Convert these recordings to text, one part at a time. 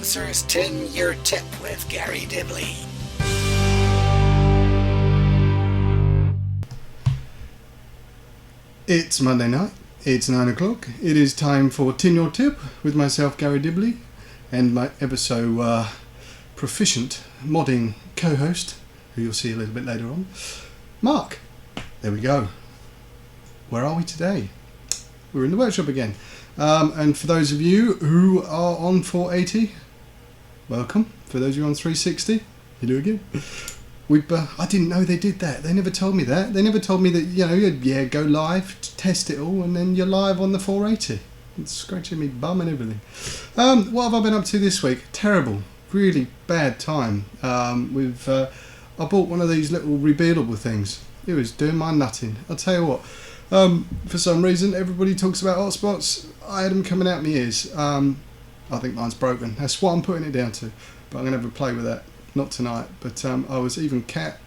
Spencer's 10-Year Tip with Garry Dibley. It's Monday night, it's 9 o'clock, it is time for 10-Year Tip with myself, Garry Dibley, and my ever so proficient modding co-host, who you'll see a little bit later on, Mark. There we go. Where are we today? We're in the workshop again. And for those of you who are on 480, welcome. For those of you on 360, hello again. I didn't know they did that. They never told me that. They never told me that, you go live, test it all, and then you're live on the 480. It's scratching me bum and everything. What have I been up to this week? Terrible. Really bad time. I bought one of these little rebuildable things. It was doing my nutting. I'll tell you what. For some reason, everybody talks about hotspots. I had them coming out my ears. I think mine's broken. That's what I'm putting it down to. But I'm going to have a play with that. Not tonight. But I was even Kat.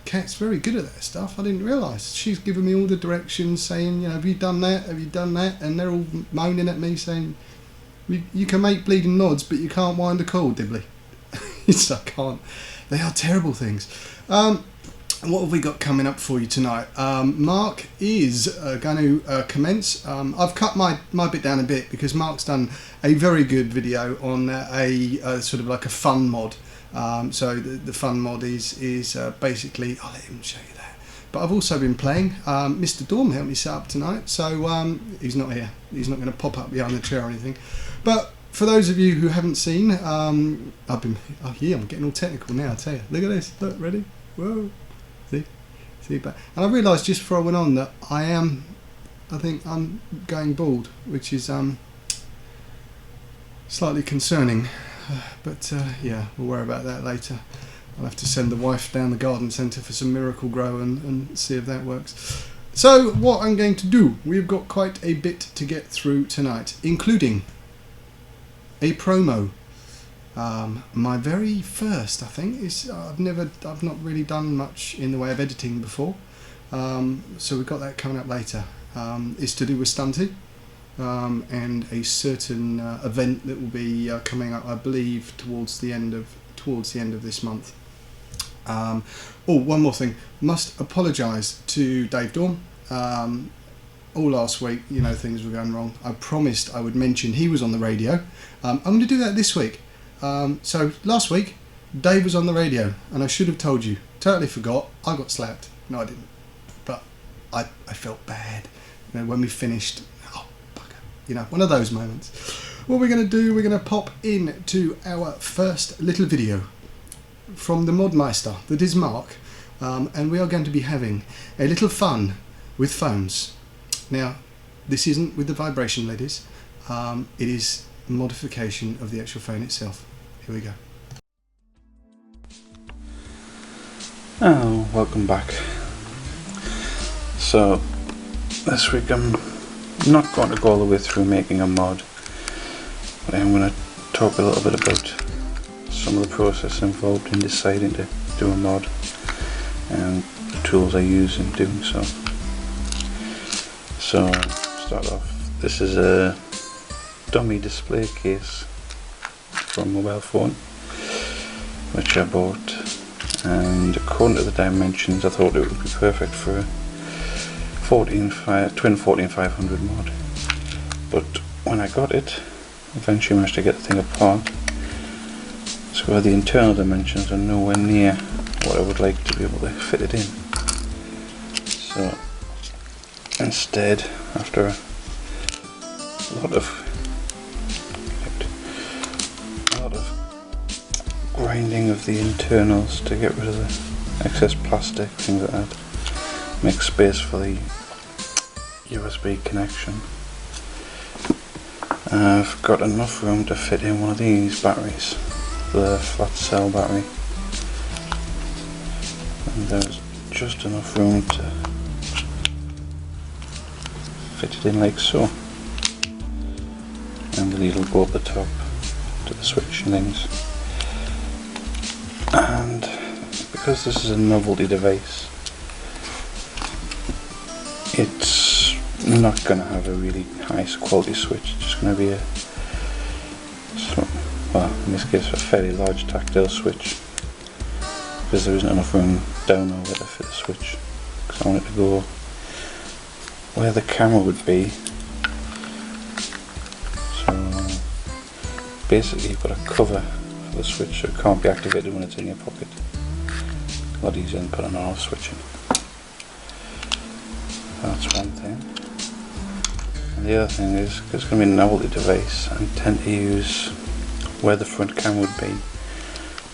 Kat's very good at that stuff. I didn't realise. She's giving me all the directions, saying, have you done that? Have you done that? And they're all moaning at me, saying, you can make bleeding nods, but you can't wind a cord, Dibley. I can't. They are terrible things. What have we got coming up for you tonight? Mark is going to commence. I've cut my bit down a bit because Mark's done a very good video on a sort of like a fun mod. So the fun mod is basically, I'll let him show you that. But I've also been playing. Mr. Dorm helped me set up tonight, so he's not here. He's not going to pop up behind the chair or anything. But for those of you who haven't seen, I'm getting all technical now, I tell you. Look at this, look, ready? Whoa. See, but and I realised just before I went on that I think I'm going bald, which is slightly concerning. But we'll worry about that later. I'll have to send the wife down the garden centre for some Miracle Grow and see if that works. So what I'm going to do, we've got quite a bit to get through tonight, including a promo. My very first, I think, is I've not really done much in the way of editing before, so we've got that coming up later. It's to do with Stunty and a certain event that will be coming up, I believe, towards the end of this month. One more thing, must apologise to Dave Dorm. All last week, things were going wrong. I promised I would mention he was on the radio. I'm going to do that this week. So last week Dave was on the radio and I should have told you. Totally forgot. I got slapped. No, I didn't, but I felt bad when we finished. Oh bugger, one of those moments. What we're going to do, we're going to pop into our first little video from the Modmeister that is Mark, and we are going to be having a little fun with phones. Now this isn't with the vibration ladies, it is modification of the actual phone itself. Here we go. Oh, welcome back. So this week I'm not going to go all the way through making a mod, but I'm going to talk a little bit about some of the process involved in deciding to do a mod and the tools I use in doing so. So start off, this is a dummy display case for a mobile phone which I bought, and according to the dimensions I thought it would be perfect for a twin 14500 mod, but when I got it, eventually managed to get the thing apart, so the internal dimensions are nowhere near what I would like to be able to fit it in. So instead, after a lot of grinding of the internals to get rid of the excess plastic, things like that, make space for the USB connection, I've got enough room to fit in one of these batteries, the flat cell battery, and there's just enough room to fit it in like so, and the lead will go up the top to the switch and things. And because this is a novelty device, it's not going to have a really high quality switch. It's just going to be a well, in this case a fairly large tactile switch, because there isn't enough room down over to fit the switch, because I want it to go where the camera would be. So basically you've got a cover for the switch so it can't be activated when it's in your pocket. A lot easier than putting on off switching. That's one thing. And the other thing is, because it's going to be a novelty device, I tend to use where the front camera would be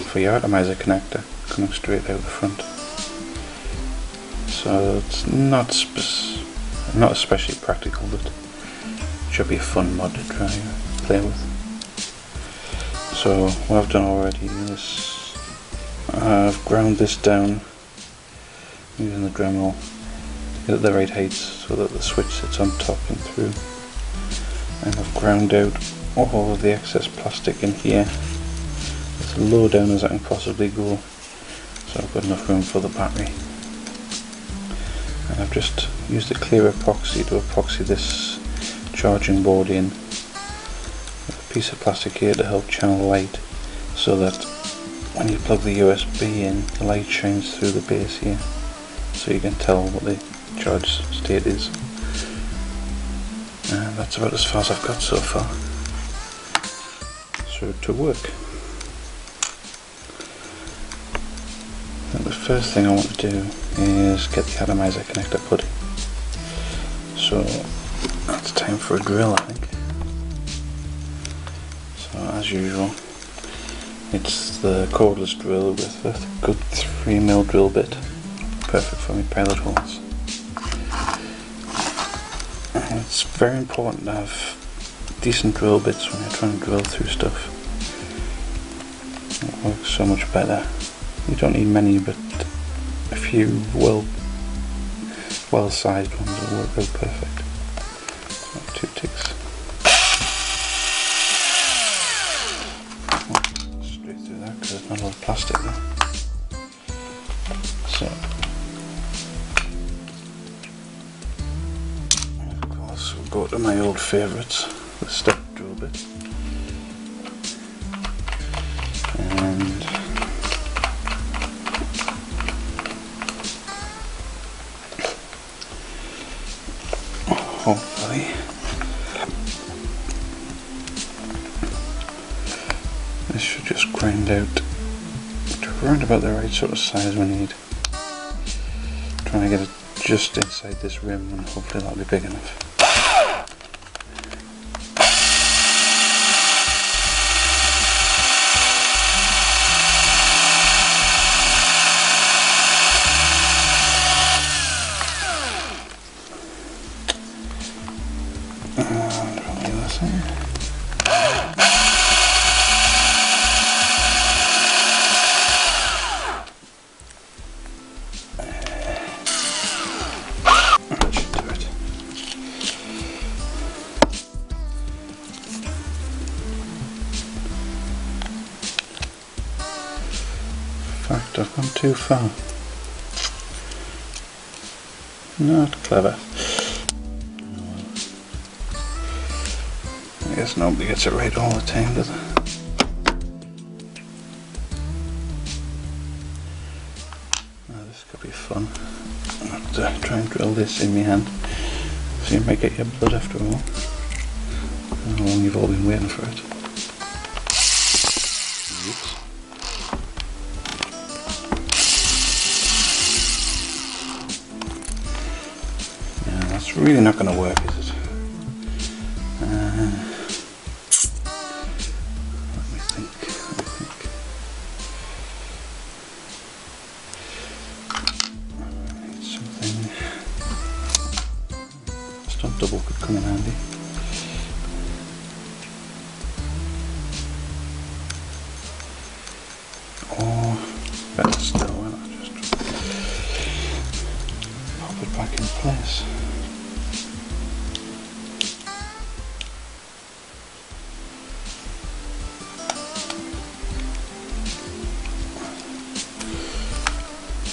for your atomizer connector coming straight out the front. So it's not especially practical, but it should be a fun mod to try and play with. So what I've done already is I've ground this down using the Dremel to get it the right height so that the switch sits on top and through. And I've ground out all of the excess plastic in here as low down as I can possibly go, so I've got enough room for the battery. And I've just used a clear epoxy to epoxy this charging board in with a piece of plastic here to help channel light, so that when you plug the USB in, the light shines through the base here, so you can tell what the charge state is. And that's about as far as I've got so far. So to work. And the first thing I want to do is get the atomizer connector put in. So that's time for a drill, I think. So as usual, it's the cordless drill with a good 3mm drill bit, perfect for my pilot holes. And it's very important to have decent drill bits when you're trying to drill through stuff. It works so much better. You don't need many, but a few well-sized ones will work out perfect. So 2 ticks. Straight through that because there's not a lot of plastic there. So, of course, we'll go to my old favourites, the step drill bit. And hopefully this should just grind out to around about the right sort of size we need. Trying to get it just inside this rim, and hopefully that'll be big enough. In fact, I've gone too far. Not clever. I guess nobody gets it right all the time, does it? Now this could be fun. I'll have to try and drill this in my hand. So you might get your blood after all. How long you've all been waiting for it. Oops. It's really not going to work, is it? Let me think. I need something. A stunt double could come in handy. Or better still, why not just pop it back in place.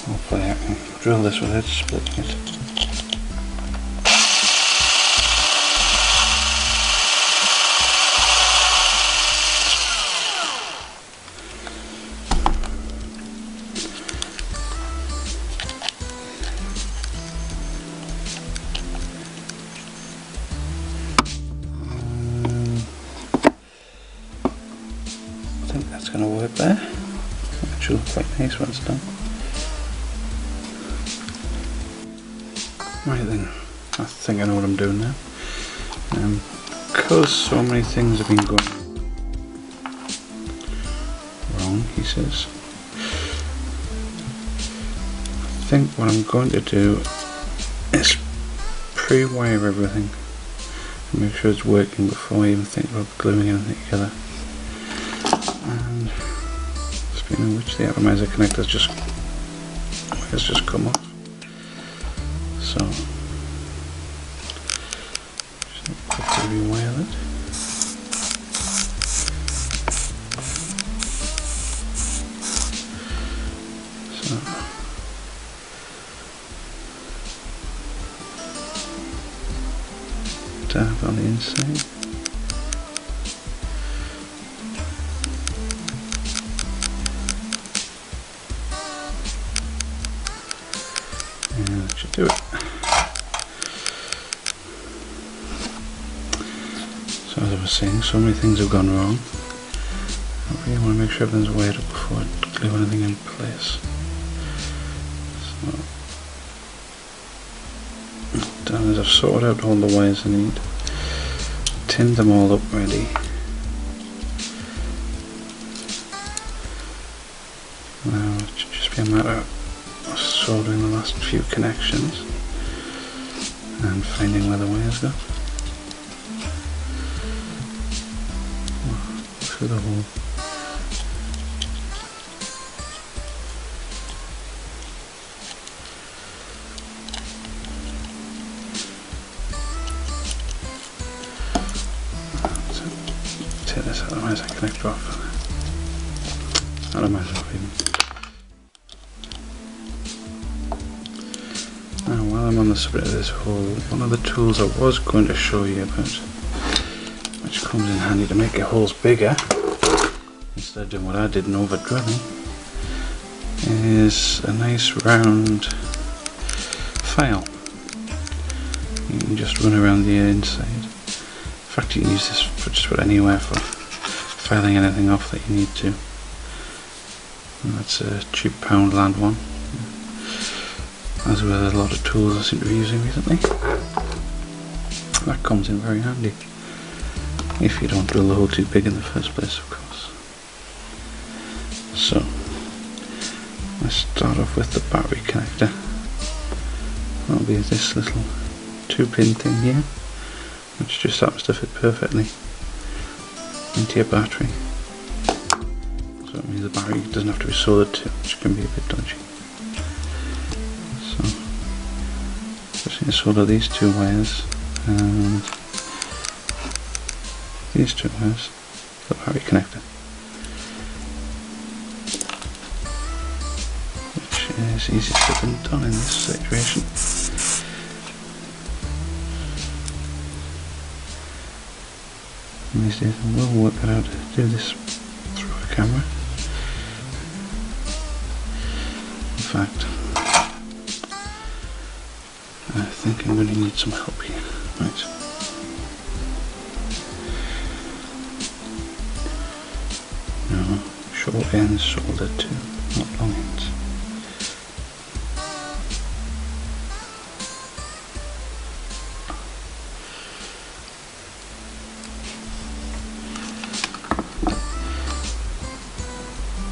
Hopefully I can drill this without splitting it. think that's going to work there. It should look quite nice when it's done. Right then, I think I know what I'm doing now. Because so many things have been going wrong, he says, I think what I'm going to do is pre-wire everything and make sure it's working before I even think about gluing anything together. And speaking of which, the atomizer connector's just come off. So just quickly rewire it. So tap on the inside. And that should do it. So as I was saying, so many things have gone wrong. I really want to make sure everything's wired up before I glue anything in place. So what I've done is I've sorted out all the wires I need, tinned them all up ready. Now it should just be a matter of soldering the last few connections and finding where the wires go. Through the hole. So take this atomizer connector off. Atomizer off even. Now while I'm on the subject of this hole, one of the tools I was going to show you about, which comes in handy to make your holes bigger, instead of doing what I did and over drilling, is a nice round file. You can just run around the inside. In fact, you can use this for just about anywhere for filing anything off that you need to. And that's a cheap pound land one, as with a lot of tools I seem to be using recently. That comes in very handy. If you don't drill the hole too big in the first place, of course. So, let's start off with the battery connector. That'll be this little 2-pin thing here, which just happens to fit perfectly into your battery. So it means the battery doesn't have to be soldered to, which can be a bit dodgy. So, just going to solder these two wires and these two wires, the battery connector, which is easier said than done in this situation. And these days I will work out how to do this through a camera. In fact, I think I'm going to need some help here. Right. Short ends soldered to, not long ends.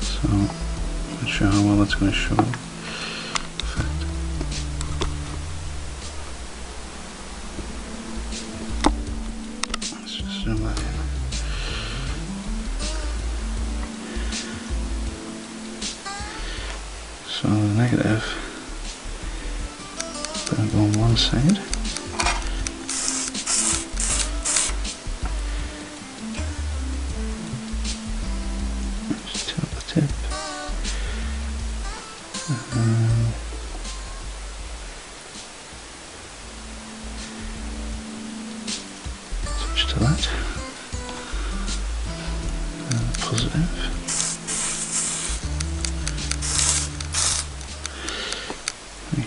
So, not sure how well that's going to show. In fact, let's just zoom that in. So the negative going to go on one side. Just tilt the tip. Switch to that. Positive.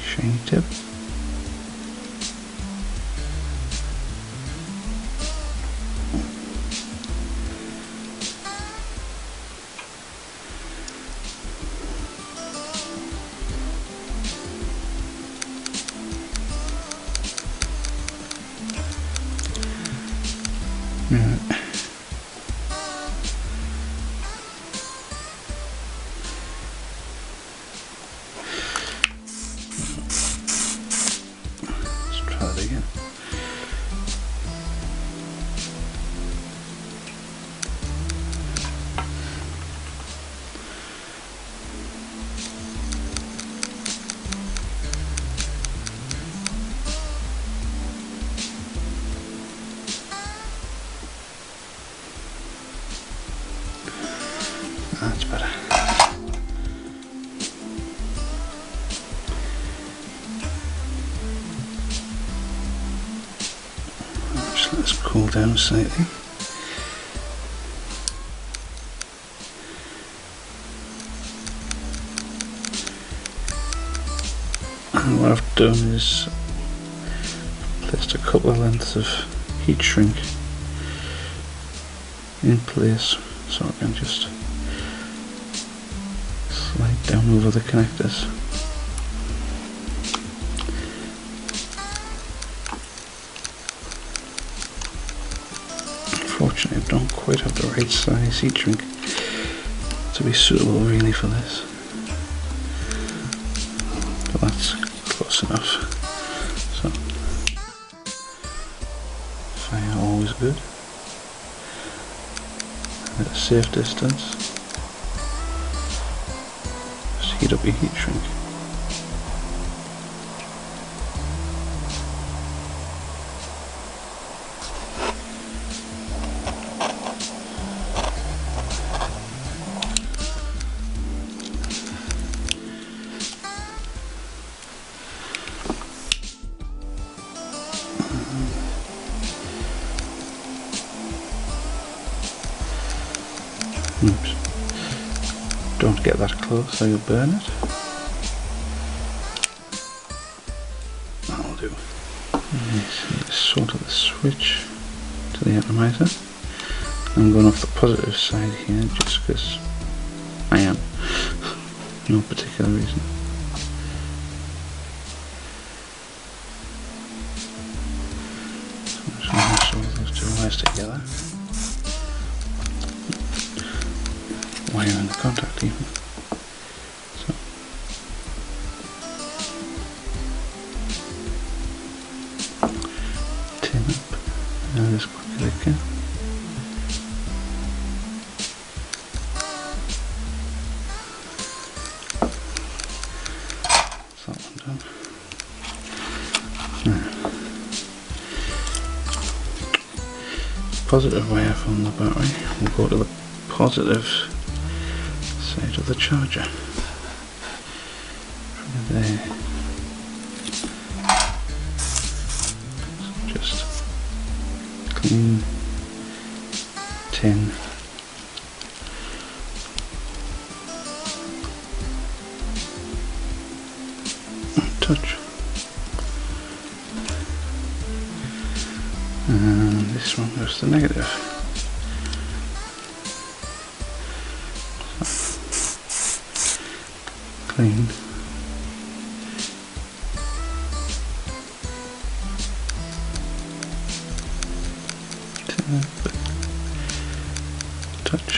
Shiny tip. That's better. Just let this cool down slightly. And what I've done is placed a couple of lengths of heat shrink in place so I can just slide down over the connectors. Unfortunately, I don't quite have the right size heat shrink to be suitable really for this, but that's close enough. So, fire always good. At a safe distance, just heat up your heat shrink. Oops. Don't get that close or you'll burn it. That'll do. This sort of the switch to the atomizer. I'm going off the positive side here just because I am. No particular reason. So I'm just going to sew those two wires together. Wire in the contact even. So tin up as quick as I can. That's that one done. Now, positive wire from the battery will go to the positive side of the charger. From there. So just clean tin. Touch. And this one goes to negative. Clean. Touch.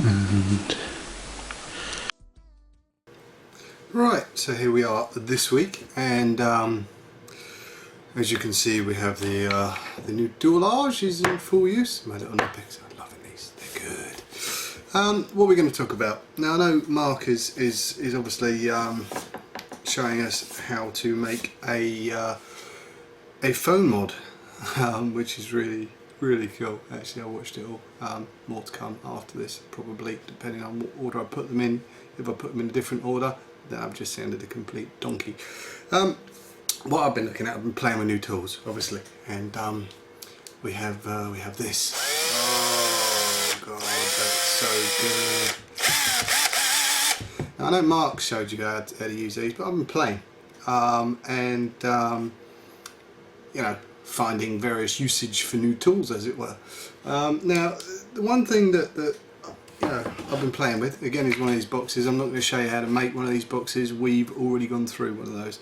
And Right, so here we are this week, and as you can see, we have the new Dualage is in full use. My little nitpicks, I love it. They're good. What we're going to talk about now. I know Mark is obviously showing us how to make a phone mod, which is really cool. Actually, I watched it all. More to come after this, probably, depending on what order I put them in. If I put them in a different order, then I've just sounded a complete donkey. What I've been looking at, I've been playing with new tools, obviously, and we have this. Oh god, that's so good. Now, I know Mark showed you how to use these, but I've been playing, and you know, finding various usage for new tools, as it were. Now, the one thing that you know, I've been playing with, again, is one of these boxes. I'm not going to show you how to make one of these boxes. We've already gone through one of those.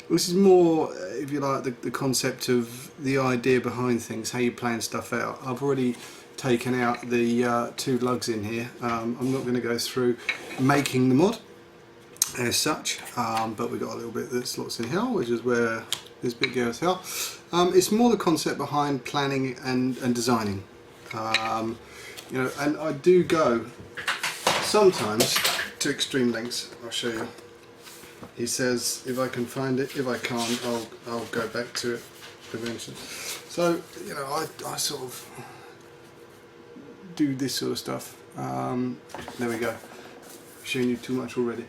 This is more, if you like, the concept of the idea behind things, how you plan stuff out. I've already taken out the two lugs in here. I'm not going to go through making the mod as such, but we've got a little bit that slots in here, which is where this bit goes here. It's more the concept behind planning and designing. You know, and I do go sometimes to extreme lengths. I'll show you. He says if I can find it, if I can't, I'll go back to it eventually. So, you know, I sort of do this sort of stuff. There we go. Showing you too much already.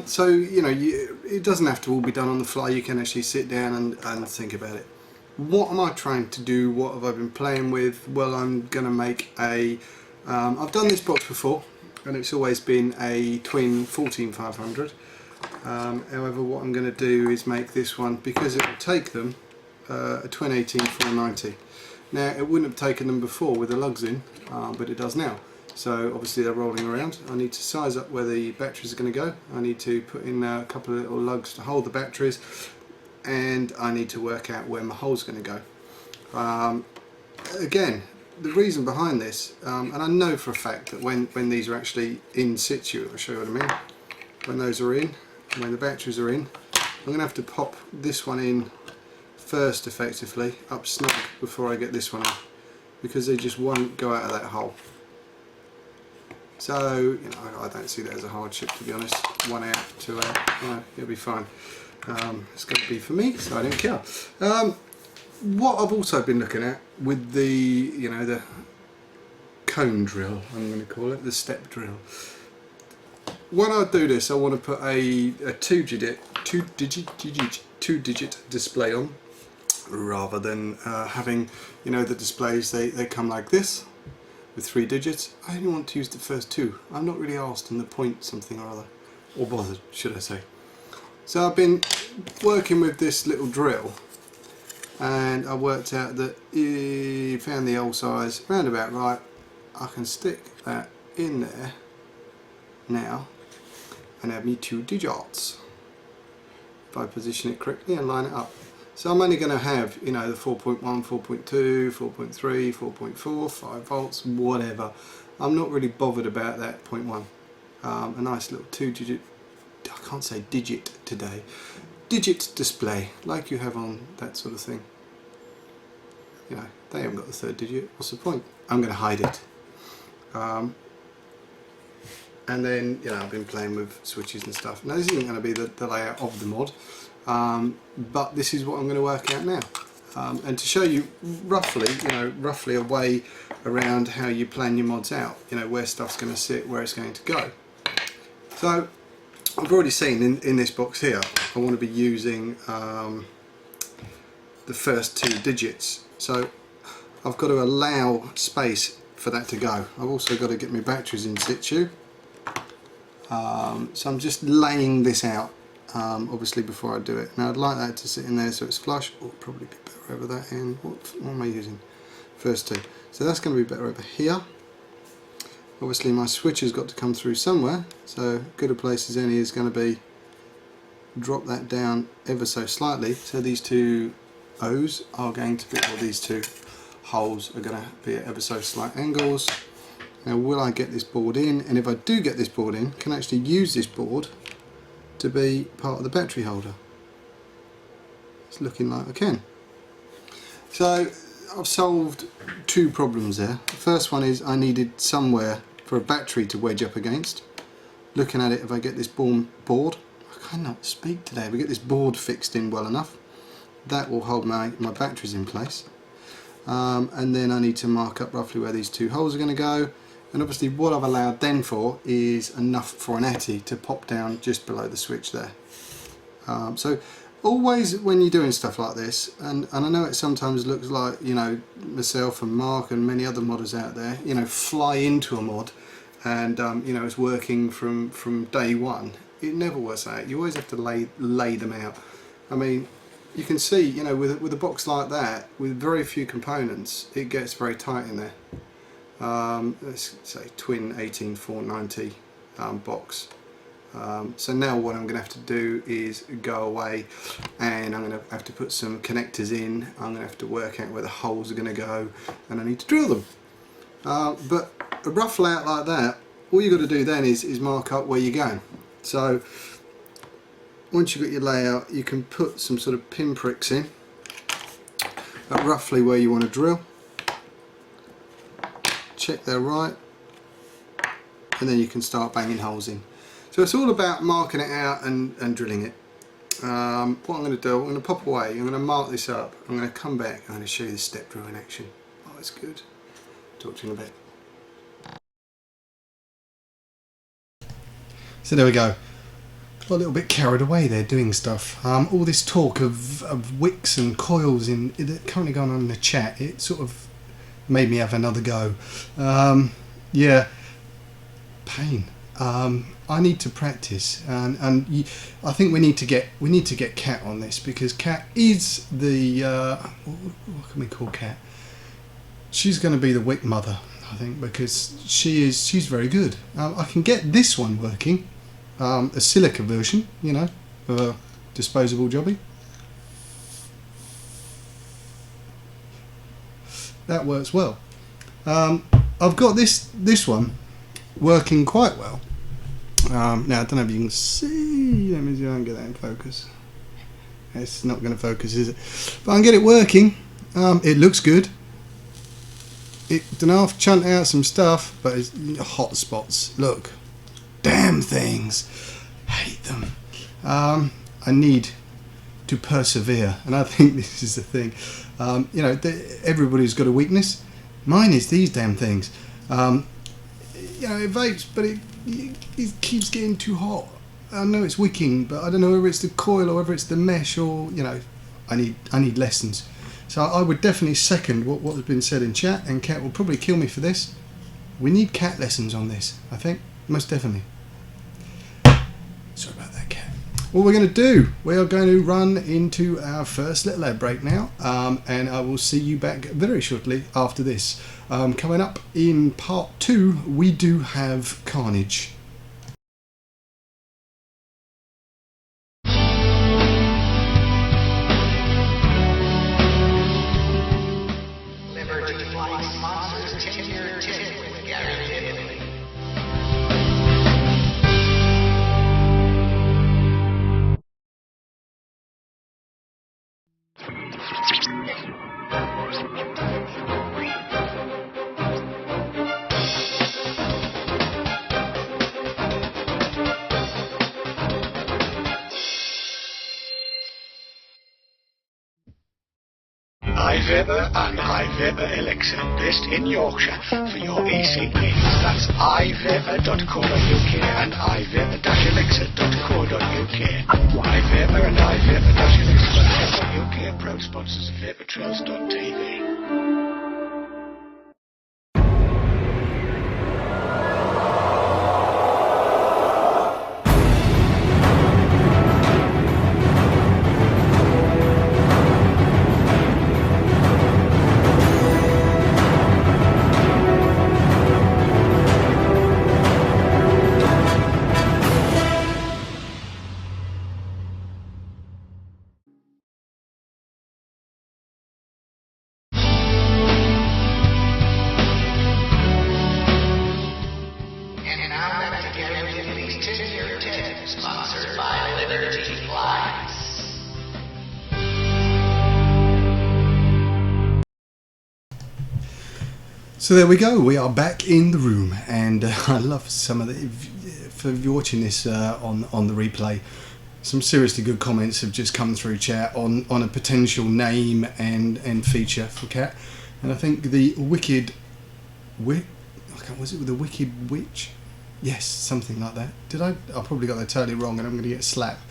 So, you know, it doesn't have to all be done on the fly. You can actually sit down and think about it. What am I trying to do? What have I been playing with? Well, I'm going to make a... I've done this box before, and it's always been a twin 14500. However, what I'm going to do is make this one, because it will take them, a twin 18490. Now, it wouldn't have taken them before with the lugs in, but it does now. So obviously they're rolling around. I need to size up where the batteries are going to go. I need to put in a couple of little lugs to hold the batteries, and I need to work out where my hole's going to go. Again, the reason behind this, and I know for a fact that when these are actually in situ, I'll show you what I mean. When those are in, when the batteries are in, I'm going to have to pop this one in first, effectively, up snug before I get this one in, because they just won't go out of that hole. So, you know, I don't see that as a hardship, to be honest. 1 out, 2 out, you know, it'll be fine. It's going to be for me, so I don't care. What I've also been looking at with the, you know, the cone drill, I'm going to call it, the step drill. When I do this, I want to put a two digit display on, rather than having, you know, the displays, they come like this with 3 digits. I only want to use the first 2. I'm not really asked in the point something or other, or bothered, should I say. So I've been working with this little drill, and I worked out that found the old size round about right. I can stick that in there now and have me 2 digits if I position it correctly and line it up. So I'm only going to have, you know, the 4.1, 4.2, 4.3, 4.4, 5 volts, whatever. I'm not really bothered about that 0.1. A nice little 2 digit, I can't say digit today, digit display like you have on that sort of thing. You know, they haven't got the 3rd digit, what's the point? I'm going to hide it. And then, you know, I've been playing with switches and stuff. Now this isn't going to be the layout of the mod, but this is what I'm going to work out now. And to show you roughly, you know, roughly a way around how you plan your mods out, you know, where stuff's going to sit, where it's going to go. So I've already seen in this box here, I want to be using the first 2 digits. So I've got to allow space for that to go. I've also got to get my batteries in situ. So I'm just laying this out, obviously, before I do it. Now I'd like that to sit in there so it's flush. Oh, probably be better over that end. What am I using? First 2. So that's going to be better over here. Obviously my switch has got to come through somewhere, so good a place as any is going to be drop that down ever so slightly. So these 2 O's are going to be, or these 2 holes are going to be at ever so slight angles. Now will I get this board in? And if I do get this board in, can I actually use this board to be part of the battery holder? It's looking like I can. So I've solved 2 problems there. The first one is I needed somewhere for a battery to wedge up against. Looking at it, if I get this board, I cannot speak today, if I get this board fixed in well enough, that will hold my batteries in place. And then I need to mark up roughly where these 2 holes are going to go. And obviously what I've allowed then for is enough for an atty to pop down just below the switch there. So always when you're doing stuff like this, and I know it sometimes looks like, you know, myself and Mark and many other modders out there, you know, fly into a mod and you know, it's working from day one. It never works out. You always have to lay them out. I mean, you can see, you know, with a box like that, with very few components, it gets very tight in there. Let's say twin 18490 box. So now what I'm going to have to do is go away and I'm going to have to put some connectors in. I'm going to have to work out where the holes are going to go, and I need to drill them. But a rough layout like that, all you've got to do then is mark up where you're going. So once you've got your layout, you can put some sort of pinpricks in at roughly where you want to drill. check they're right, and then you can start banging holes in. So it's all about marking it out and drilling it. What I'm going to do, I'm going to pop away, I'm going to mark this up, I'm going to come back, I'm going to show you the step drill in action. Oh, it's good. Talk to you in a bit. So there we go. Got a little bit carried away there doing stuff. All this talk of wicks and coils currently going on in the chat, it sort of made me have another go. Yeah, pain. I need to practice, and I think we need to get Kat on this, because Kat is the what can we call Kat? She's going to be the wick mother, I think, because she's very good. I can get this one working, a silica version, you know, of a disposable jobby. That works well. I've got this one working quite well. Now I don't know if you can see. Let me see if I can get that in focus. It's not going to focus, is it? But I can get it working. It looks good. It don't know if chunt out some stuff, but it's hot spots. Look, damn things. Hate them. I need to persevere, and I think this is the thing. You know, everybody's got a weakness. Mine is these damn things. You know, it vapes, but it keeps getting too hot. I know it's wicking, but I don't know whether it's the coil or whether it's the mesh, or, you know, I need lessons. So I would definitely second what has been said in chat, and Kat will probably kill me for this. We need Kat lessons on this, I think, most definitely. Sorry about that, Kat. What we're going to do, we are going to run into our first little ad break now, and I will see you back very shortly after this. Coming up in part 2, we do have Carnage. Liberty Flight sponsors Tenure Tip with Garry Dibley. iViber and iViber Elixir, based in Yorkshire, for your EC needs. That's iViber.co.uk and iViber-elixir.co.uk. iViber and iViber-elixir.co.uk are proud sponsors of VaporTrails.tv. Sponsored by Liberty Flights. So there we go, we are back in the room, and I love some of the, for you watching this on the replay, some seriously good comments have just come through chat on a potential name and feature for Kat, and I think the Wicked was it the Wicked Witch? Yes, something like that. I probably got that totally wrong, and I'm going to get slapped.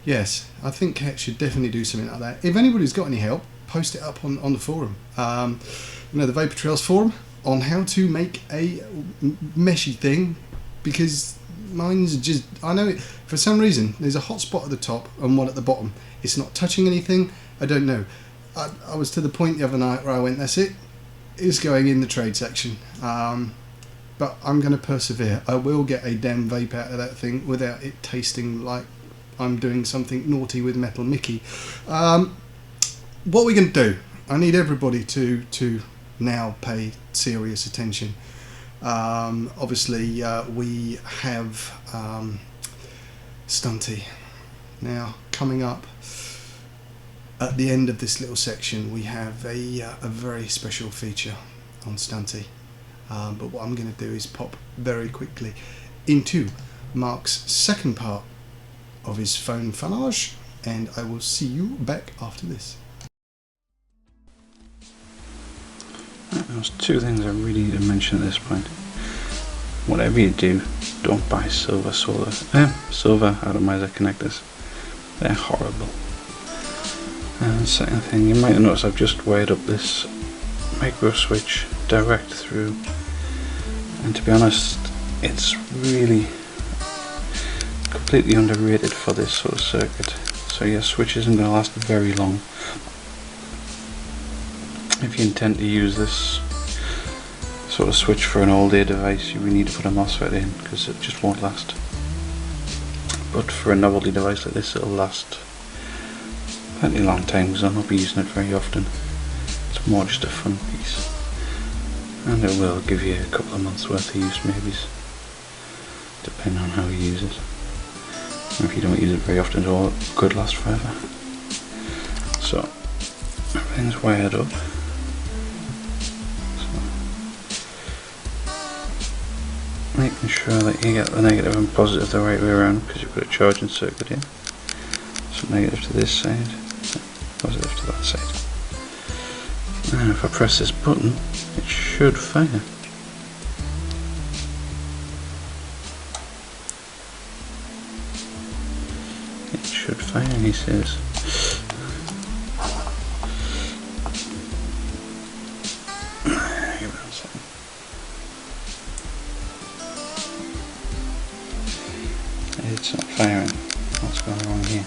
Yes, I think Kat should definitely do something like that. If anybody's got any help, post it up on the forum. You know, the Vapor Trails forum, on how to make a meshy thing, because mine's just, I know it, for some reason there's a hot spot at the top and one at the bottom. It's not touching anything. I don't know. I was to the point the other night where I went, that's it, it's going in the trade section. But I'm going to persevere. I will get a damn vape out of that thing without it tasting like I'm doing something naughty with Metal Mickey. What we're going to do, I need everybody to now pay serious attention. Obviously, we have Stunty. Now, coming up at the end of this little section, we have a very special feature on Stunty. but what I'm going to do is pop very quickly into Mark's second part of his phone funnage, and I will see you back after this. There's two things I really need to mention at this point. Whatever you do, don't buy silver atomizer connectors. They're horrible. And second thing, you might have noticed I've just wired up this micro switch direct through, and to be honest, it's really completely underrated for this sort of circuit. So your switch isn't going to last very long. If you intend to use this sort of switch for an all-day device, you really need to put a MOSFET in, because it just won't last. But for a novelty device like this, it'll last plenty long time, because I'll not be using it very often. It's more just a fun piece, and it will give you a couple of months worth of use, maybe, depending on how you use it. And if you don't use it very often at all, it could last forever. So everything's wired up. Making sure that you get the negative and positive the right way around, because you've got a charging circuit here. So negative to this side, positive to that side. Now if I press this button, it should fire. It should fire, he says. Give it a second. It's not firing. What's going wrong here?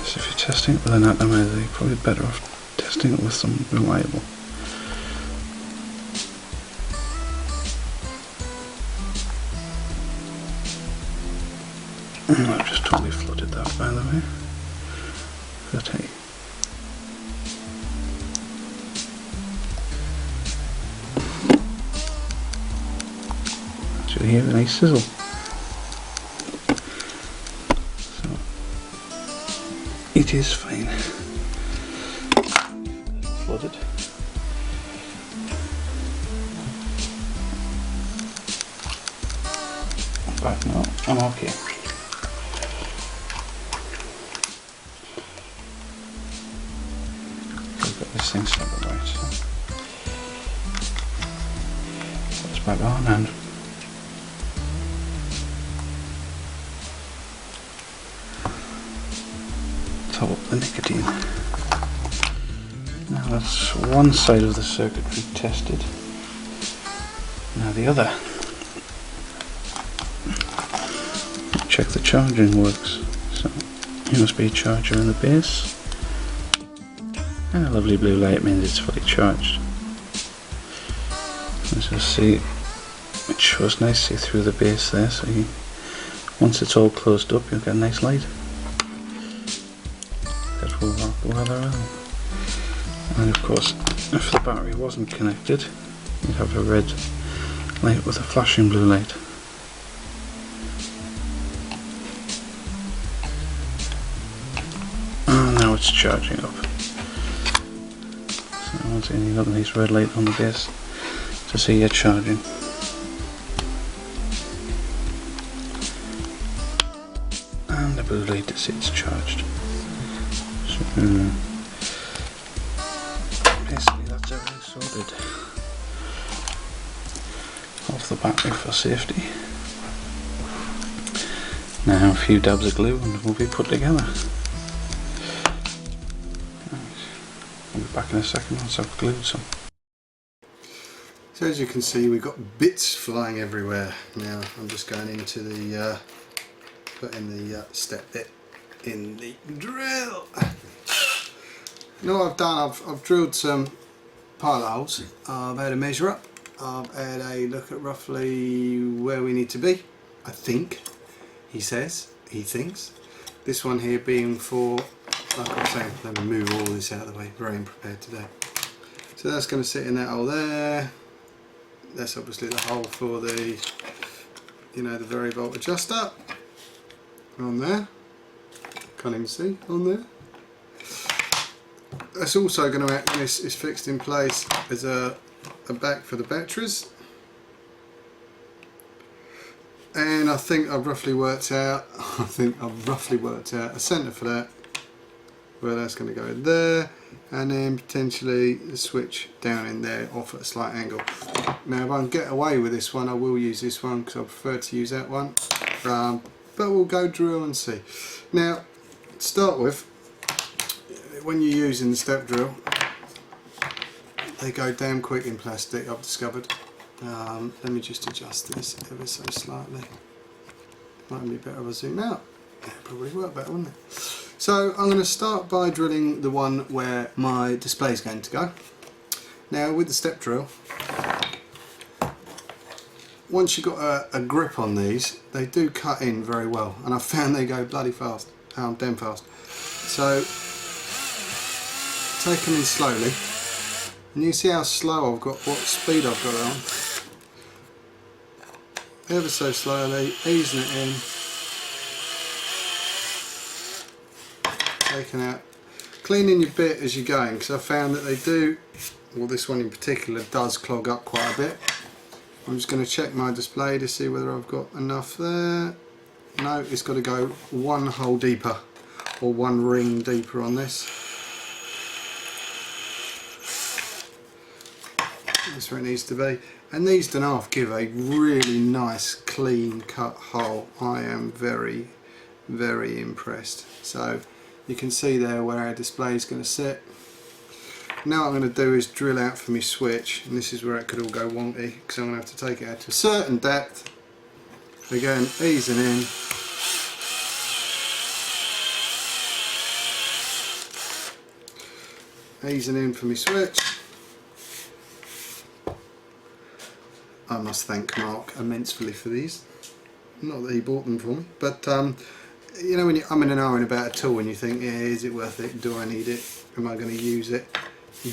So if you're testing it with an atomizer, you're probably better off testing it with something reliable. I've just totally flooded that, by the way. But hey. Actually hear a nice sizzle. So it is fine. Flooded. But no, I'm okay. This thing's set up right, so it's back on and top up the nicotine. Now that's one side of the circuitry tested. Now the other. Check the charging works. So there must be a charger in the base. And a lovely blue light means it's fully charged. As you'll see, it shows nicely through the base there, so once it's all closed up, you'll get a nice light. That will work rather well. And of course, if the battery wasn't connected, you'd have a red light with a flashing blue light. And now it's charging up. Once again, you've got a nice red light on the base to see you're charging. And the blue light to see it's charged. So, basically that's everything sorted. Off the battery for safety. Now a few dabs of glue and we'll be put together. I'll be back in a second once I've glued some. So as you can see, we've got bits flying everywhere. Now I'm just going into the putting the step bit in the drill. Now what I've done, I've drilled some pilot holes. I've had a measure up. I've had a look at roughly where we need to be. I think, he says, he thinks. This one here being for, like I'm saying, let me move all this out of the way, very unprepared today. So that's going to sit in that hole there. That's obviously the hole for the, you know, the varivolt adjuster. On there. Can't even see, on there. That's also going to act when this is fixed in place as a back for the batteries. And I think I've roughly worked out a centre for that, where that's going to go in there, and then potentially the switch down in there off at a slight angle. Now if I can get away with this one, I will use this one because I prefer to use that one, but we'll go drill and see. Now to start with, when you're using the step drill, they go damn quick in plastic, I've discovered. Let me just adjust this ever so slightly. Might be better if I zoom out. It'd probably work better, wouldn't it? So I'm going to start by drilling the one where my display is going to go. Now with the step drill, once you've got a grip on these, they do cut in very well, and I found they go bloody fast, damn fast. So take them in slowly, and you can see how slow I've got, what speed I've got on. Ever so slowly, easing it in, taking out, cleaning your bit as you're going, because I found that they do, well this one in particular does clog up quite a bit. I'm just going to check my display to see whether I've got enough there. No, it's got to go one hole deeper, or one ring deeper on this. That's where it needs to be. And these don't give a really nice clean cut hole. I am very, very impressed. So you can see there where our display is going to sit. Now what I'm going to do is drill out for my switch, and this is where it could all go wonky because I'm going to have to take it out to a certain depth. Again, easing in. Easing in for my switch. I must thank Mark immensely for these. Not that he bought them for me, but you know, when you're umming and ahhing about a tool and you think, yeah, is it worth it? Do I need it? Am I going to use it?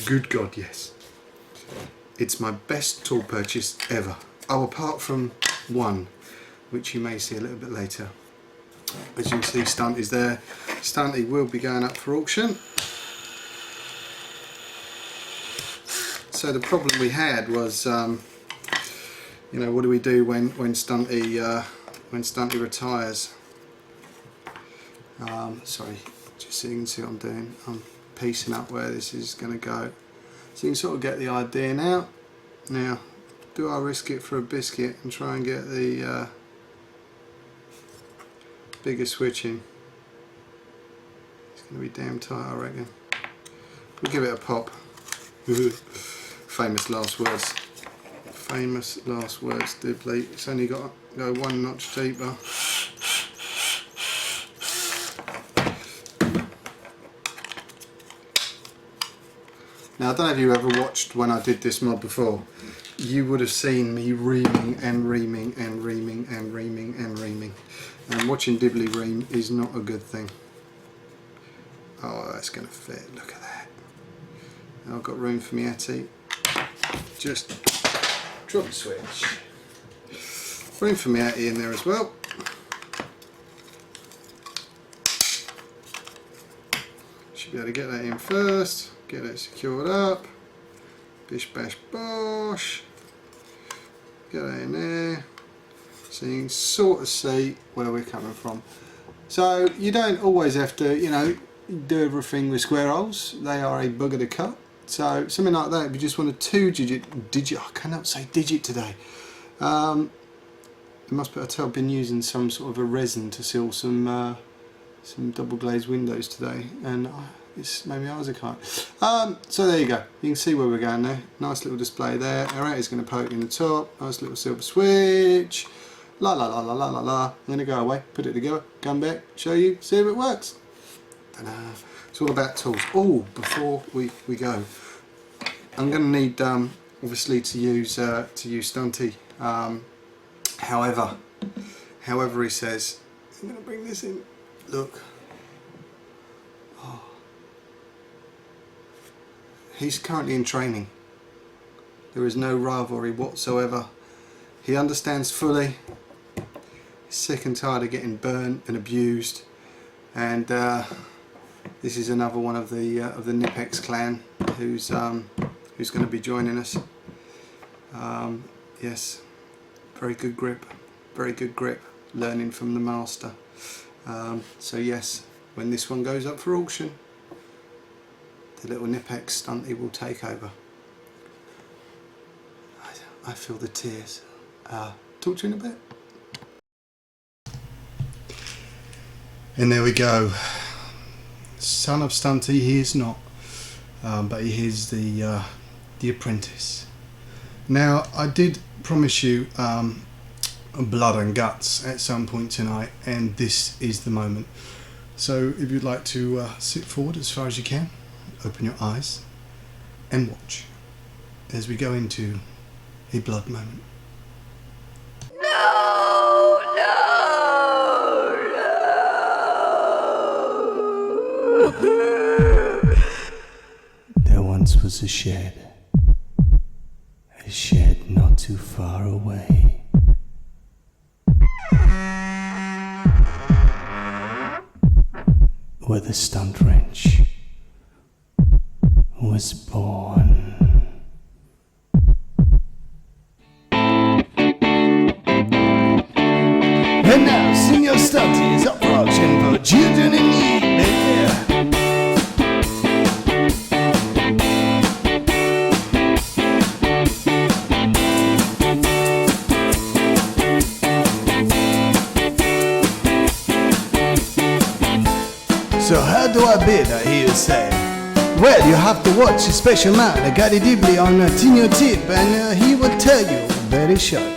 Good God, yes. It's my best tool purchase ever. Oh, apart from one, which you may see a little bit later. As you can see, Stunty's there. Stunty will be going up for auction. So the problem we had was, you know, what do we do when Stunty retires? Sorry, just so you can see what I'm doing. I'm piecing up where this is going to go, so you can sort of get the idea now. Now, do I risk it for a biscuit and try and get the bigger switch in? It's going to be damn tight, I reckon. We'll give it a pop. Famous last words. Famous last words, Dibley. It's only got to go one notch deeper. Now I don't know if you ever watched when I did this mod before. You would have seen me reaming and reaming and reaming and reaming and reaming. And watching Dibley ream is not a good thing. Oh, that's going to fit. Look at that. Now I've got room for me Atty. Just drop the switch. Room for me Atty in there as well. Should be able to get that in first. Get it secured up. Bish bash bosh. Get that in there. So you can sort of see where we're coming from. So you don't always have to, you know, do everything with square holes. They are a bugger to cut. So something like that, if you just want a digit, I cannot say digit today. You must be able to tell I've been using some sort of a resin to seal some double glazed windows today, and it's made my eyes a kite. So there you go. You can see where we're going there. Nice little display there. Our Atty's going to poke in the top. Nice little silver switch. La la la la la la la. I'm going to go away, put it together, come back, show you, see if it works. Ta-da. It's all about tools. Oh, before we go, I'm going to need obviously to use Stunty. However he says, I'm going to bring this in. Look. Oh. He's currently in training. There is no rivalry whatsoever. He understands fully. He's sick and tired of getting burnt and abused, and This is another one of the Nipex clan who's going to be joining us. Yes, very good grip, learning from the master. So yes, when this one goes up for auction, the little Nipex Stunty will take over. I feel the tears. Talk to you in a bit. And there we go. Son of Stunty, he is not, but he is the apprentice. Now, I did promise you blood and guts at some point tonight, and this is the moment. So if you'd like to sit forward as far as you can, open your eyes and watch as we go into a blood moment. There once was a shed not too far away. Where the stunt wrench was born. And now, Senior Stunty is up for auction for children in need. So how do I bid, I hear you say? Well, you have to watch a special man, Garry Dibley, on Tin Your Tip, and he will tell you very shortly.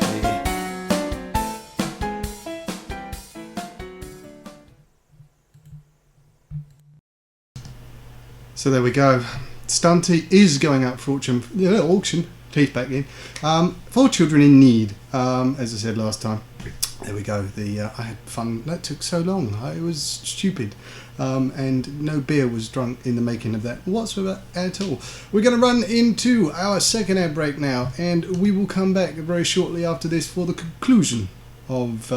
So there we go. Stunty is going up for auction, teeth back in, for children in need, as I said last time. There we go. I had fun. That took so long. It was stupid. And no beer was drunk in the making of that whatsoever at all. We're going to run into our second ad break now, and we will come back very shortly after this for the conclusion of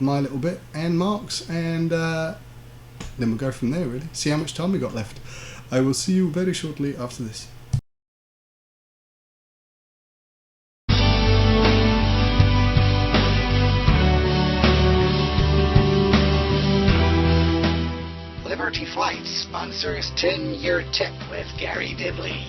my little bit and Mark's, and then we'll go from there, really. See how much time we got left. I will see you very shortly after this. Liberty Flights sponsors 10-Year Tip with Garry Dibley.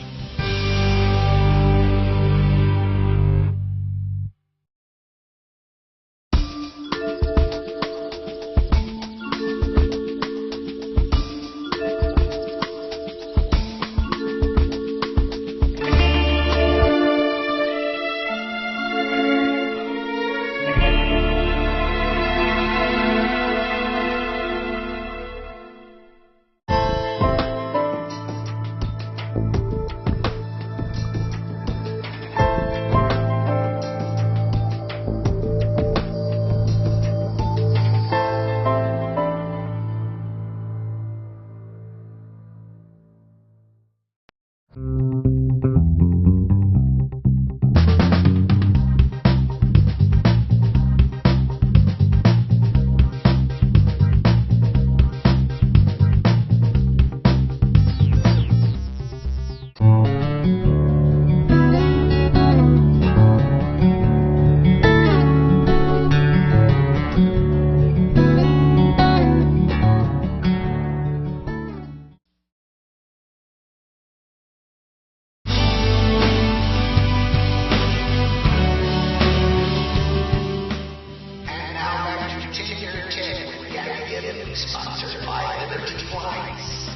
Sponsored by Liberty Flights.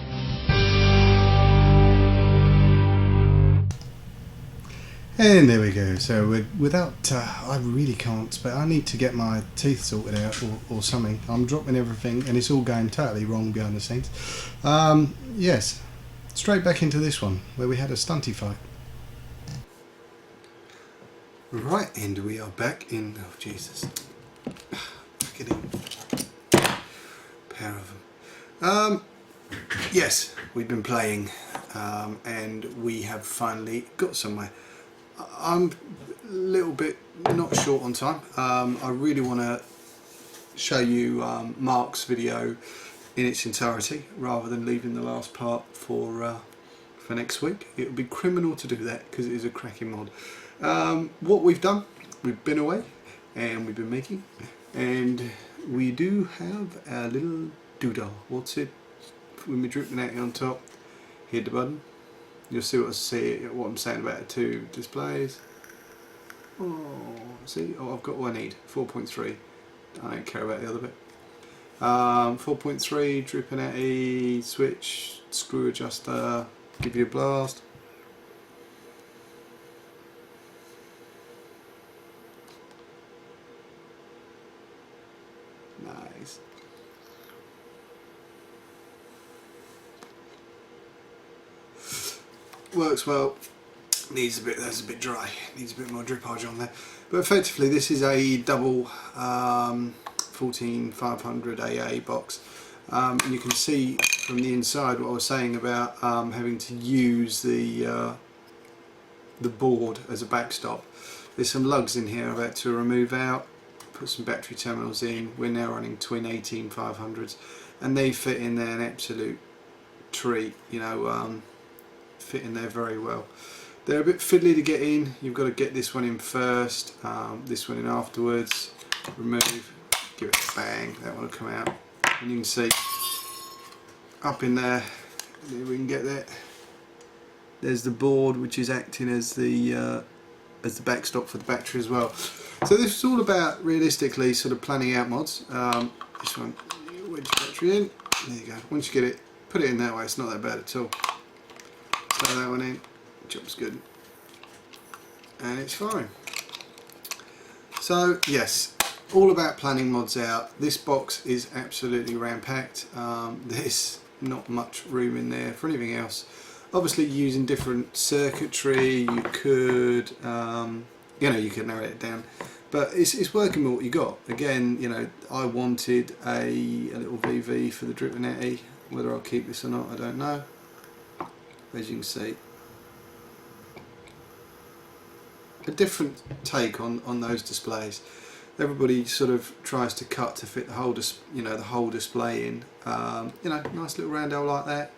And there we go. So without, I really can't, but I need to get my teeth sorted out or something. I'm dropping everything and it's all going totally wrong behind the scenes. Yes, straight back into this one where we had a stunty fight. Right, and we are back in, oh Jesus, back it in, pair of them. Yes, we've been playing and we have finally got somewhere. I'm a little bit not short on time. I really want to show you Mark's video in its entirety rather than leaving the last part for next week. It would be criminal to do that because it is a cracking mod. What we've done, we've been away and we've been making, and we do have our little doodle. What's it? When we're dripping out on top, hit the button. You'll see what I'm saying about the two displays. Oh, see, I've got what I need. 4.3. I don't care about the other bit. 4.3, dripping at E, switch, screw adjuster, give you a blast. Nice. Works well. Needs a bit. That's a bit dry. Needs a bit more drippage on there. But effectively, this is a double 14500 AA box, and you can see from the inside what I was saying about having to use the board as a backstop. There's some lugs in here I've had to remove out. Put some battery terminals in. We're now running twin 18500s, and they fit in there an absolute treat. You know. Fit in there very well. They're a bit fiddly to get in. You've got to get this one in first, this one in afterwards. Remove, give it a bang. That one will come out, and you can see up in there. We can get that. There's the board, which is acting as the backstop for the battery as well. So this is all about realistically sort of planning out mods. This one, you wedge the battery in. There you go. Once you get it, put it in that way. It's not that bad at all. Throw that one in, job's good, and it's fine. So yes, all about planning mods out. This box is absolutely ram-packed. There's not much room in there for anything else. Obviously, using different circuitry, you could, you could narrow it down, but it's working with what you got. Again, you know, I wanted a little VV for the Dripinetti. Whether I'll keep this or not, I don't know. As you can see, a different take on those displays. Everybody sort of tries to cut to fit the whole display in. Nice little round hole like that,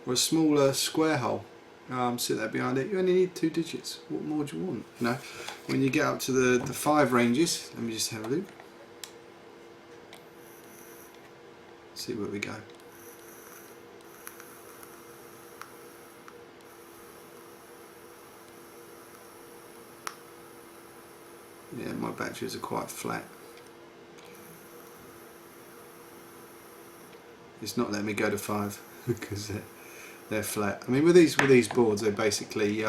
or a smaller square hole. Sit that behind it. You only need 2 digits. What more do you want? You know, when you get up to the 5 ranges, let me just have a look. See where we go. Yeah, my batteries are quite flat. It's not letting me go to 5 because they're flat. I mean, with these boards, they basically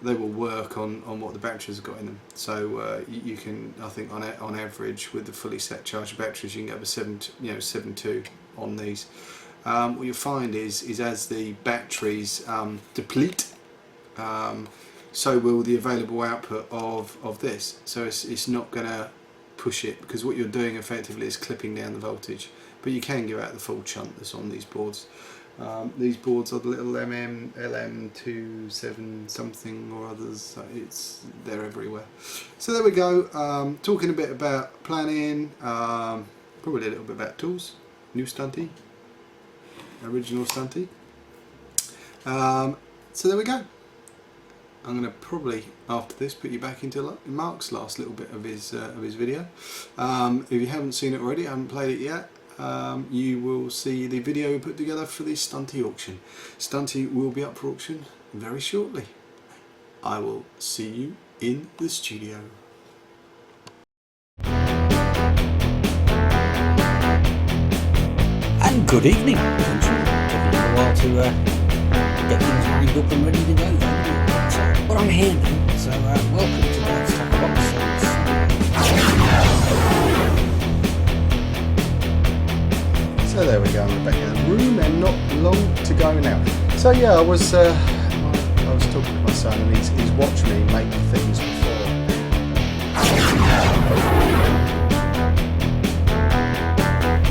they will work on what the batteries have got in them. So you can, I think, on average, with the fully set charged batteries, you can get up to 7.2 on these. What you'll find is as the batteries deplete, so will the available output of this. So it's not going to push it, because what you're doing effectively is clipping down the voltage. But you can give out the full chunt that's on these boards. These boards are the little LM27 something or others. So they're everywhere. So there we go. Talking a bit about planning, probably a little bit about tools. New Stunty, original Stunty. So there we go. I'm going to probably, after this, put you back into Mark's last little bit of his video. If you haven't seen it already, I haven't played it yet, you will see the video we put together for the Stunty auction. Stunty will be up for auction very shortly. I will see you in the studio. And good evening. Taking a while to get things lined up and ready to go. But I'm here now, so welcome to Dad's Talk Box. So there we go, I'm back in the room and not long to go now. So yeah, I was talking to my son and he's watched me make things before.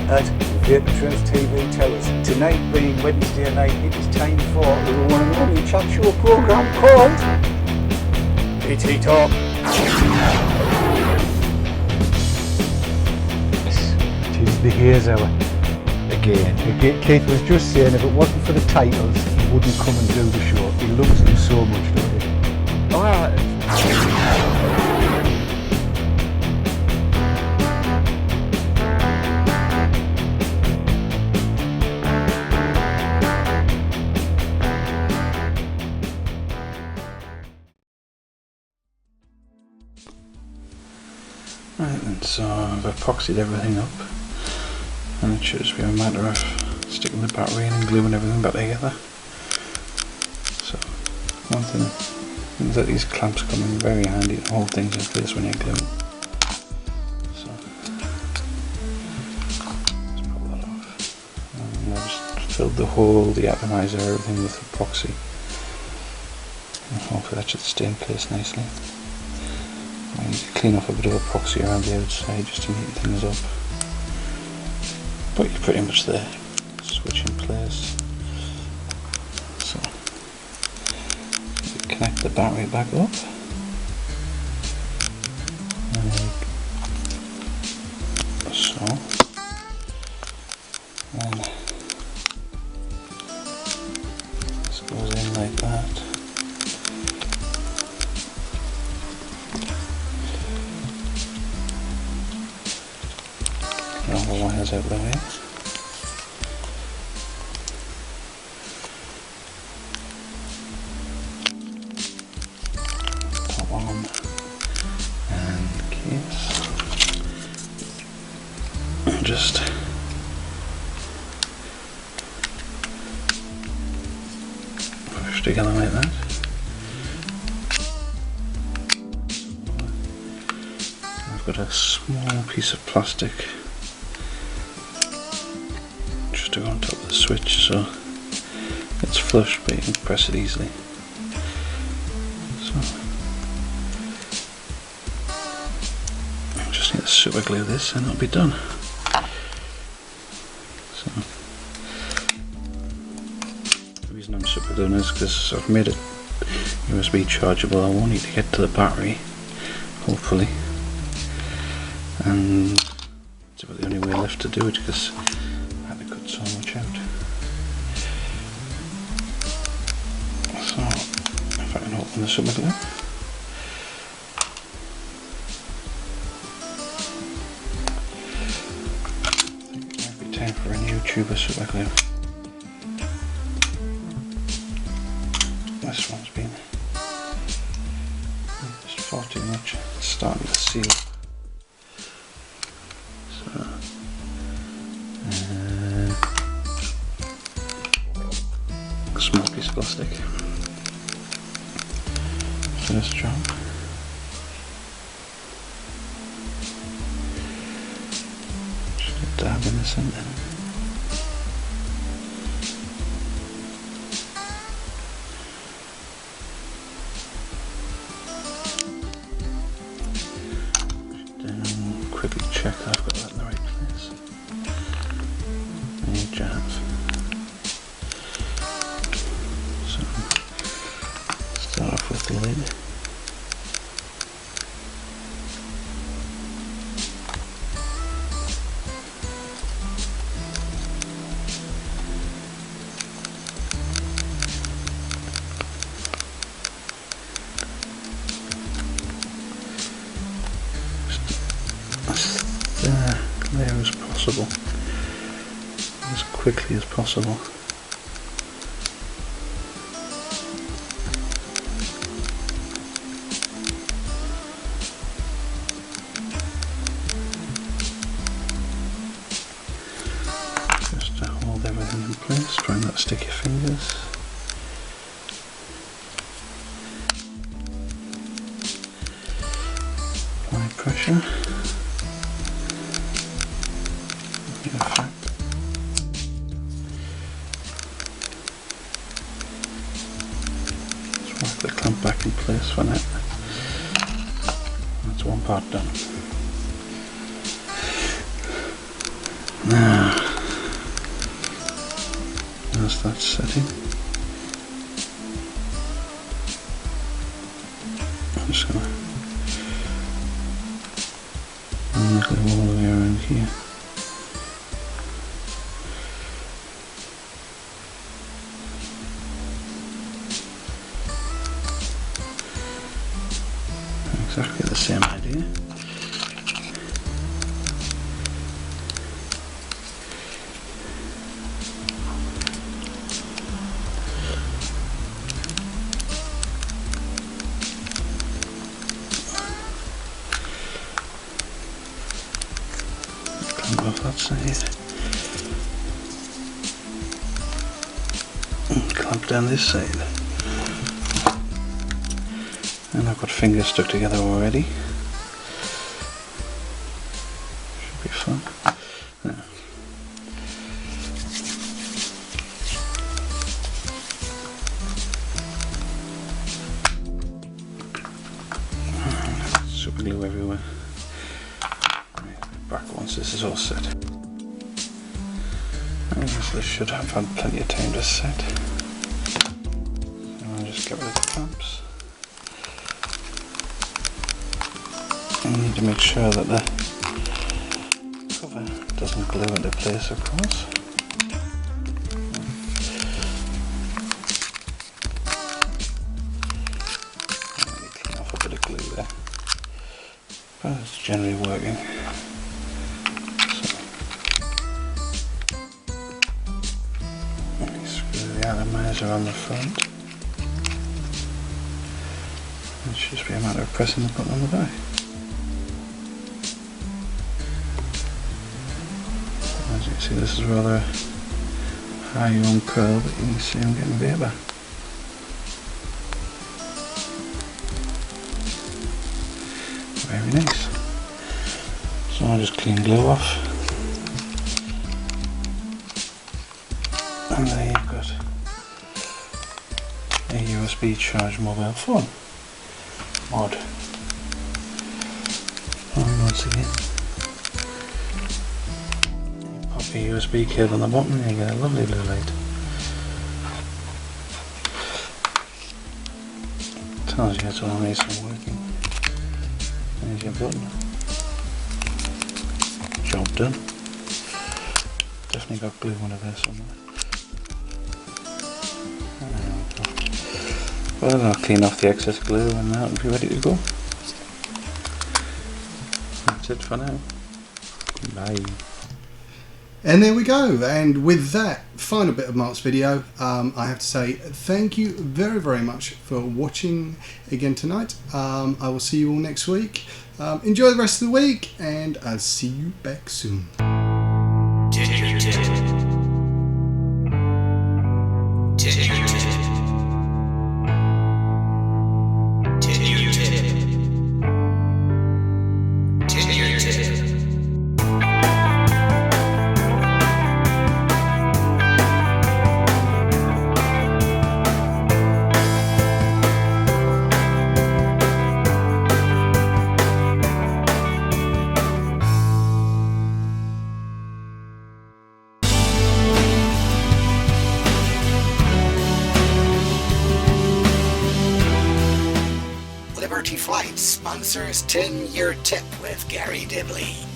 At Veterans TV Towers, tonight being Wednesday night, it is time for the one and only chat show program called PT Talk. Yes, it is the Haze Hour. Again, Keith was just saying if it wasn't for the titles, he wouldn't come and do the show. He loves them so much, don't he? Right then, so I've epoxied everything up, and it should just be a matter of sticking the battery in and gluing everything back together. So, one thing is that these clamps come in very handy to hold things in place when you're gluing. So, let's pop that off. And I've just filled the atomizer, everything with epoxy. And hopefully that should stay in place nicely. I need to clean off a bit of epoxy around the outside just to neaten things up. But you're pretty much there. Switch in place. So, connect the battery back up. Like so. And this goes in like that. All the wires out the way. Top on and the case. And just push together like that. I've got a small piece of plastic to go on top of the switch, so it's flush but you can press it easily. So I just need to super glue this and it'll be done. So the reason I'm super gluing is because I've made it USB chargeable. I won't need to get to the battery, hopefully, and it's about the only way left to do it because so much out. So if I can open this up a bit. I think it might be time for a new tube of super glue. This one's been just far too much. It's starting to seal. So a small piece of plastic for this job. Just dab in the centre. Then quickly check that I've got that in the right place. And you jab. Start off with the lid. Just as clear as possible, as quickly as possible. Everything in place, try not to stick your fingers. Apply pressure. Just work the clamp back in place for that. That's one part done. Now, as that's setting, I'm just going to glue all the way around here. exactly the same idea. Clamp off that side. And clamp down this side. And I've got fingers stuck together already. Should be fun. No. Super glue everywhere. Back once this is all set. I guess this should have had plenty of time to set. So I'll just get rid of the clamps. You need to make sure that the cover doesn't glue into place, of course. Let me clean off a bit of glue there, but it's generally working. So, let me screw the atomizer on the front. It should just be a matter of pressing the button on the back. As you can see, this is rather a high on curl, but you can see I'm getting vapor. Very nice. So I'll just clean glue off. And there you've got a USB charged mobile phone mod. And once again, pop a USB cable on the bottom and you get a lovely blue light. Tells you it's all nice and working. There's your button. Job done. Definitely got glue under there somewhere. Well, I'll clean off the excess glue and that'll be ready to go. That's it for now. Bye. And there we go. And with that final bit of Mark's video, I have to say thank you very, very much for watching again tonight. I will see you all next week. Enjoy the rest of the week, and I'll see you back soon. Liberty Flight sponsors 10-Year Tip with Garry Dibley.